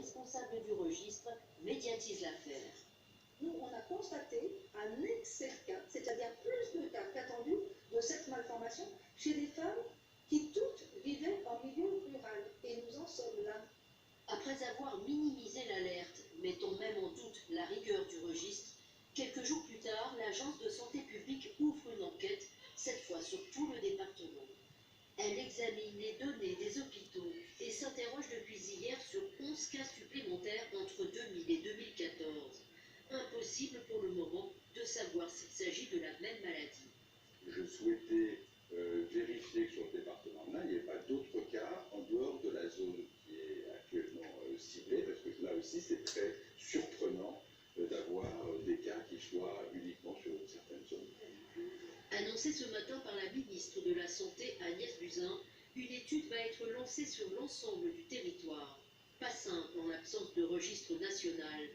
responsables du registre médiatisent l'affaire. Nous, on a constaté un excès de cas, c'est-à-dire plus de cas qu'attendu de cette malformation chez des femmes qui toutes vivaient en milieu rural. Et nous en sommes là. Après avoir minimisé l'alerte, mettant même en doute la rigueur du registre, quelques jours plus tard, l'agence de santé publique ouvre une enquête, cette fois sur tout le département. Elle examine les données des hôpitaux et s'interroge depuis hier sur 11 cas supplémentaires entre 2000 et 2014. Impossible pour le moment de savoir s'il s'agit de la même maladie. Je souhaitais vérifier que sur le département-là, il n'y ait pas d'autres cas en dehors de la zone qui est actuellement ciblée, parce que là aussi, c'est très surprenant d'avoir des cas qui soient uniquement sur certaines zones. Annoncé ce matin par la ministre de la Santé Agnès Buzyn, une étude va être lancée sur l'ensemble du territoire. Pas simple en l'absence de registre national.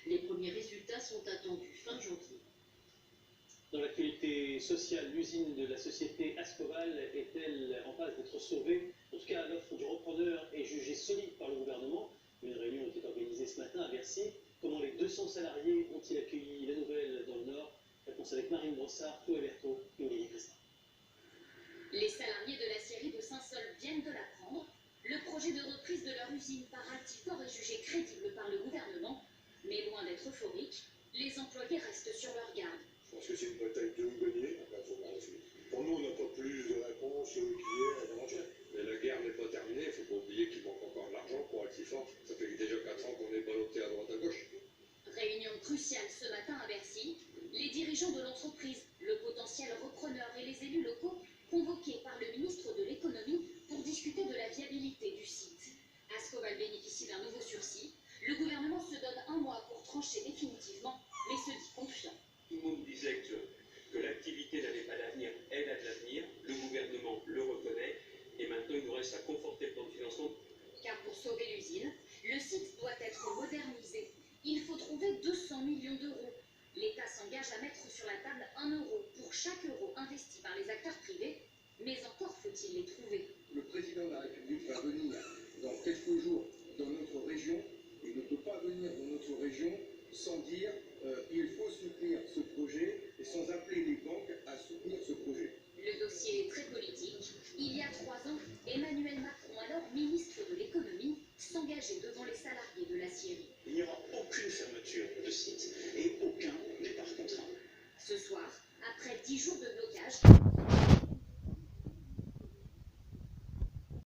Les premiers résultats sont attendus fin janvier. Dans l'actualité sociale, l'usine de la société Ascoval est-elle en passe d'être sauvée? En tout cas, l'offre du repreneur est jugée solide par le gouvernement. Une réunion était organisée ce matin à Bercy. Comment les 200 salariés ont-ils accueilli la nouvelle dans le Nord? Réponse avec Marine Brossard, Chloé Berthaud et Olivier Crestin. Les salariés de l'acierie de Saint-Saul viennent de l'apprendre. Le projet de reprise de leur usine par Altifort est jugé crédible par le gouvernement. Mais loin d'être euphorique, les employés restent sur leur garde. Je pense que c'est une bataille de gagner, après il faut voir la suite. Pour nous, on n'a pas plus de réponses qu'hier et avant-hier. Mais la guerre n'est pas terminée, il ne faut pas oublier qu'il manque encore de l'argent pour Altifort. Ça fait déjà 4 ans qu'on est ballotté à droite à gauche. Réunion cruciale ce matin à Bercy. Les dirigeants de l'entreprise, le potentiel repreneur et les élus locaux convoqués par le ministre de l'économie pour discuter de la viabilité du site. Ascoval bénéficie d'un nouveau sursis. Le gouvernement se donne 1 mois pour trancher définitivement, mais se dit confiant. Tout le monde disait que l'activité n'avait pas d'avenir, elle a de l'avenir, le gouvernement le reconnaît, et maintenant il nous reste à conforter le plan de financement. Car pour sauver l'usine, le site doit être modernisé. Il faut trouver 200 millions d'euros. L'État s'engage à mettre sur la table 1 euro pour chaque euro investi par les acteurs privés, mais encore faut-il les trouver. Le président de la République va venir dans quelques jours dans notre région. Il ne peut pas venir dans notre région sans dire